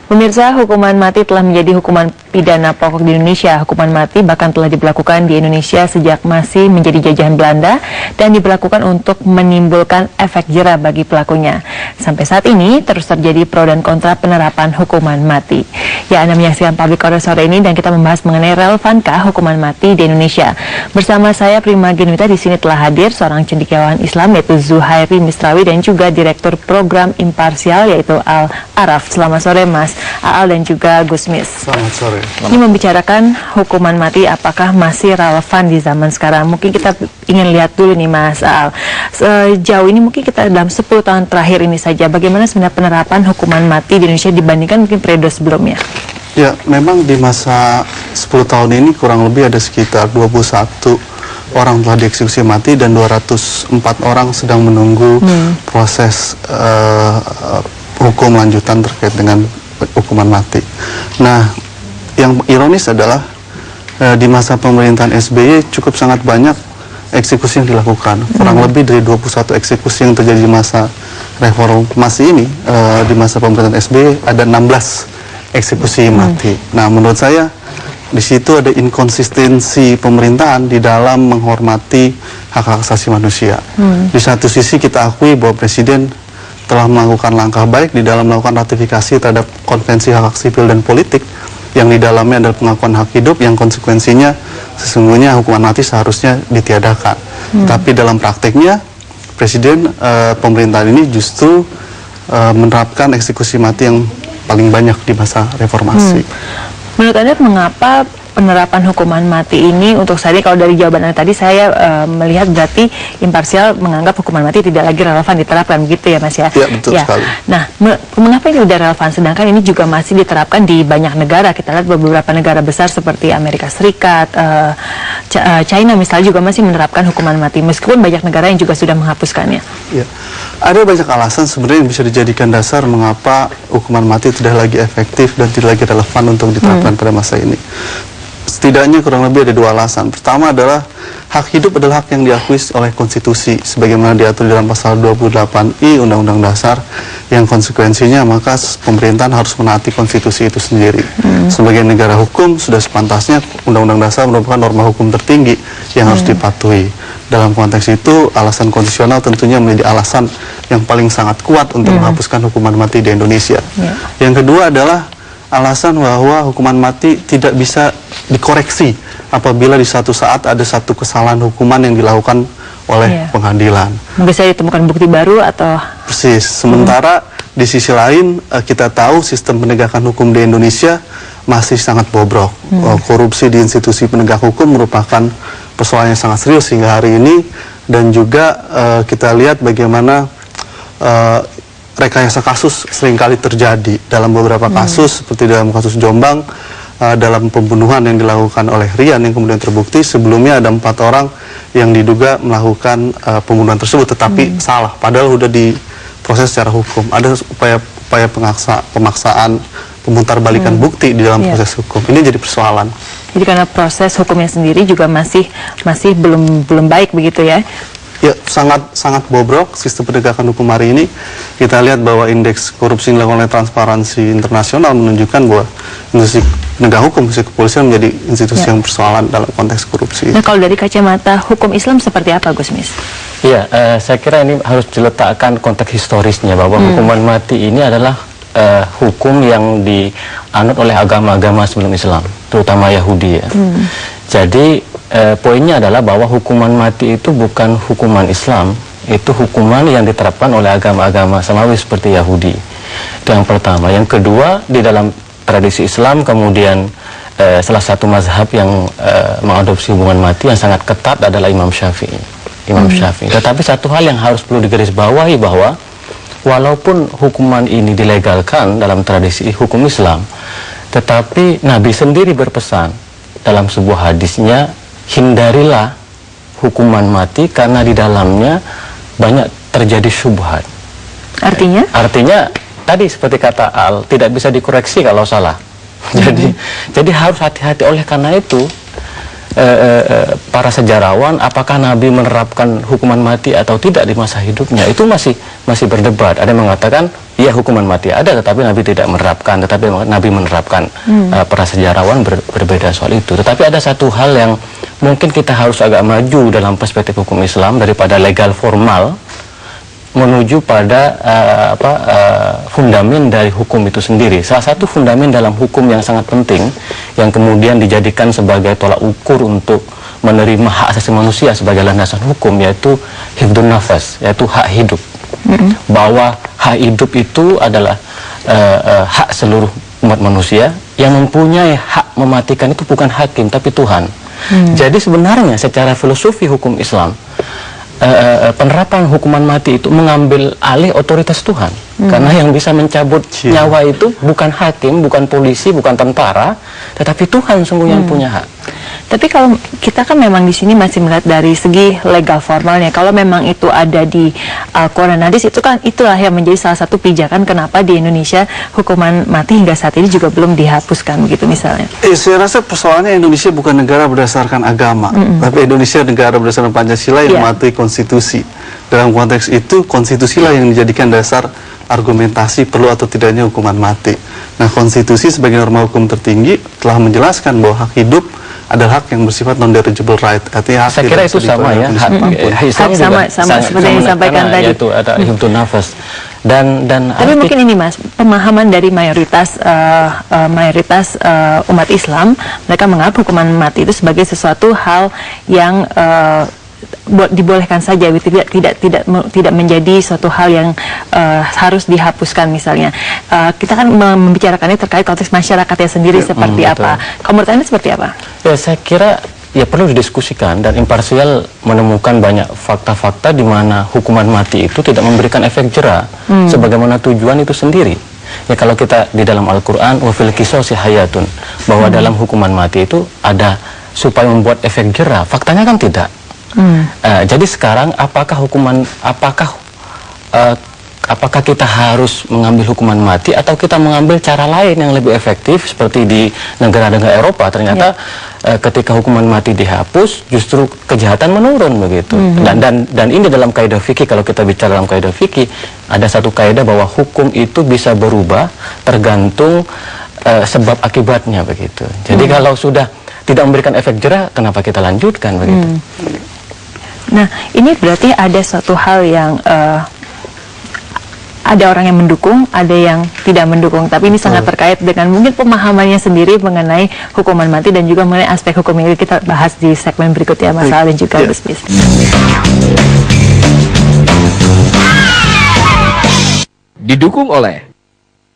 Pemirsa, hukuman mati telah menjadi hukuman pidana pokok di Indonesia. Hukuman mati bahkan telah diberlakukan di Indonesia sejak masih menjadi jajahan Belanda dan diberlakukan untuk menimbulkan efek jera bagi pelakunya. Sampai saat ini terus terjadi pro dan kontra penerapan hukuman mati. Ya, Anda menyaksikan Public Order sore ini dan kita membahas mengenai relevankah hukuman mati di Indonesia. Bersama saya Prima Genuita, di sini telah hadir seorang cendekiawan Islam yaitu Zuhairi Misrawi dan juga Direktur Program Imparsial yaitu Al Araf. Selamat sore Mas Aal dan juga Gusmis. Selamat sore. Ini membicarakan hukuman mati apakah masih relevan di zaman sekarang. Mungkin kita ingin lihat dulu nih Mas Aal. Sejauh ini mungkin kita dalam 10 tahun terakhir ini saja, bagaimana sebenarnya penerapan hukuman mati di Indonesia dibandingkan mungkin periode sebelumnya? Ya, memang di masa 10 tahun ini kurang lebih ada sekitar 21 orang telah dieksekusi mati dan 204 orang sedang menunggu proses hukum lanjutan terkait dengan hukuman mati. Nah, yang ironis adalah di masa pemerintahan SBY cukup sangat banyak eksekusi yang dilakukan. Kurang lebih dari 21 eksekusi yang terjadi di masa reformasi ini, di masa pemerintahan SBY ada 16 eksekusi mati. Nah, menurut saya di situ ada inkonsistensi pemerintahan di dalam menghormati hak asasi manusia. Di satu sisi kita akui bahwa Presiden telah melakukan langkah baik di dalam melakukan ratifikasi terhadap konvensi hak sipil dan politik yang di dalamnya adalah pengakuan hak hidup yang konsekuensinya sesungguhnya hukuman mati seharusnya ditiadakan. Tapi dalam prakteknya Presiden pemerintahan ini justru menerapkan eksekusi mati yang paling banyak di masa reformasi. Menurut Anda mengapa penerapan hukuman mati ini untuk saat ini, kalau dari jawaban Anda tadi saya melihat berarti Imparsial menganggap hukuman mati tidak lagi relevan diterapkan, begitu ya Mas ya? Ya, betul sekali. Nah, mengapa ini tidak relevan sedangkan ini juga masih diterapkan di banyak negara? Kita lihat beberapa negara besar seperti Amerika Serikat, China misalnya juga masih menerapkan hukuman mati meskipun banyak negara yang juga sudah menghapuskannya. Ya. Ada banyak alasan sebenarnya yang bisa dijadikan dasar mengapa hukuman mati tidak lagi efektif dan tidak lagi relevan untuk diterapkan pada masa ini. Setidaknya kurang lebih ada dua alasan. Pertama adalah hak hidup adalah hak yang diakui oleh konstitusi sebagaimana diatur dalam pasal 28I Undang-Undang Dasar, yang konsekuensinya maka pemerintahan harus menaati konstitusi itu sendiri. Sebagai negara hukum sudah sepantasnya Undang-Undang Dasar merupakan norma hukum tertinggi yang harus dipatuhi. Dalam konteks itu alasan konstitusional tentunya menjadi alasan yang paling sangat kuat untuk menghapuskan hukuman mati di Indonesia. Yang kedua adalah alasan bahwa hukuman mati tidak bisa dikoreksi apabila di satu saat ada satu kesalahan hukuman yang dilakukan oleh pengadilan. Bisa ditemukan bukti baru atau... Persis. Sementara di sisi lain kita tahu sistem penegakan hukum di Indonesia masih sangat bobrok. Korupsi di institusi penegak hukum merupakan persoalan yang sangat serius hingga hari ini, dan juga kita lihat bagaimana rekayasa kasus seringkali terjadi dalam beberapa kasus, seperti dalam kasus Jombang, dalam pembunuhan yang dilakukan oleh Rian yang kemudian terbukti sebelumnya ada 4 orang yang diduga melakukan pembunuhan tersebut tetapi salah, padahal sudah diproses secara hukum. Ada upaya pemaksaan, pemutarbalikan bukti di dalam proses hukum. Ini jadi persoalan. Jadi karena proses hukumnya sendiri juga masih belum baik begitu ya? Ya, sangat bobrok sistem penegakan hukum hari ini. Kita lihat bahwa indeks korupsi yang dilakukan oleh Transparansi Internasional menunjukkan bahwa institusi penegak hukum, institusi kepolisian menjadi institusi yang persoalan dalam konteks korupsi. Nah, kalau dari kacamata hukum Islam seperti apa, Gusmis? Iya, saya kira ini harus diletakkan konteks historisnya bahwa hukuman mati ini adalah hukum yang dianut oleh agama-agama sebelum Islam, terutama Yahudi ya. Jadi poinnya adalah bahwa hukuman mati itu bukan hukuman Islam, itu hukuman yang diterapkan oleh agama-agama samawi seperti Yahudi. Itu yang pertama. Yang kedua, di dalam tradisi Islam kemudian salah satu mazhab yang mengadopsi hukuman mati yang sangat ketat adalah Imam Syafi'i. Tetapi satu hal yang harus perlu digarisbawahi bahwa walaupun hukuman ini dilegalkan dalam tradisi hukum Islam, tetapi Nabi sendiri berpesan dalam sebuah hadisnya, hindarilah hukuman mati karena di dalamnya banyak terjadi syubhat. Artinya? Artinya tadi seperti kata Al, tidak bisa dikoreksi kalau salah. Jadi harus hati-hati. Oleh karena itu para sejarawan apakah Nabi menerapkan hukuman mati atau tidak di masa hidupnya itu masih berdebat. Ada yang mengatakan ya hukuman mati ada, tetapi Nabi tidak menerapkan, tetapi Nabi menerapkan. Para sejarawan berbeda soal itu. Tetapi ada satu hal yang mungkin kita harus agak maju dalam perspektif hukum Islam daripada legal formal menuju pada fundamen dari hukum itu sendiri. Salah satu fundamen dalam hukum yang sangat penting yang kemudian dijadikan sebagai tolak ukur untuk menerima hak asasi manusia sebagai landasan hukum, yaitu hifdzun nafas, yaitu hak hidup. Bahwa hak hidup itu adalah hak seluruh umat manusia, yang mempunyai hak mematikan itu bukan hakim tapi Tuhan. Jadi sebenarnya secara filosofi hukum Islam, penerapan hukuman mati itu mengambil alih otoritas Tuhan. Karena yang bisa mencabut nyawa itu bukan hakim, bukan polisi, bukan tentara, tetapi Tuhan sungguh yang punya hak. Tapi kalau kita kan memang di sini masih melihat dari segi legal formalnya, kalau memang itu ada di Al-Quran hadis, itu kan itulah yang menjadi salah satu pijakan kenapa di Indonesia hukuman mati hingga saat ini juga belum dihapuskan begitu misalnya. Saya rasa persoalannya Indonesia bukan negara berdasarkan agama, tapi Indonesia negara berdasarkan Pancasila yang mematuhi konstitusi. Dalam konteks itu konstitusilah yang dijadikan dasar argumentasi perlu atau tidaknya hukuman mati. Nah, konstitusi sebagai norma hukum tertinggi telah menjelaskan bahwa hak hidup adalah hak yang bersifat non-derigible right. Artinya hak saya kira itu sama ya, hak sama seperti yang disampaikan tadi. Yaitu ada hifdzun nafas. Dan tapi mungkin ini Mas, pemahaman dari mayoritas umat Islam, mereka menganggap hukuman mati itu sebagai sesuatu hal yang dibolehkan saja, tidak menjadi suatu hal yang harus dihapuskan misalnya. Kita kan membicarakannya terkait konteks masyarakatnya sendiri seperti apa. Kalau menurut Anda seperti apa? Ya, saya kira ya perlu didiskusikan, dan imparsial menemukan banyak fakta-fakta di mana hukuman mati itu tidak memberikan efek jera sebagaimana tujuan itu sendiri. Ya, kalau kita di dalam Al-Quran wa fil qisasi hayatun, bahwa dalam hukuman mati itu ada supaya membuat efek jera, faktanya kan tidak. Jadi sekarang apakah kita harus mengambil hukuman mati atau kita mengambil cara lain yang lebih efektif seperti di negara-negara Eropa? Ternyata ketika hukuman mati dihapus justru kejahatan menurun begitu. Dan ini dalam kaidah fikih, kalau kita bicara dalam kaidah fikih ada satu kaidah bahwa hukum itu bisa berubah tergantung sebab akibatnya begitu. Jadi kalau sudah tidak memberikan efek jera, kenapa kita lanjutkan begitu? Nah, ini berarti ada suatu hal yang ada orang yang mendukung, ada yang tidak mendukung. Tapi ini sangat terkait dengan mungkin pemahamannya sendiri mengenai hukuman mati dan juga mengenai aspek hukum ini kita bahas di segmen berikutnya, Mas Al dan juga Gus Bis. Didukung oleh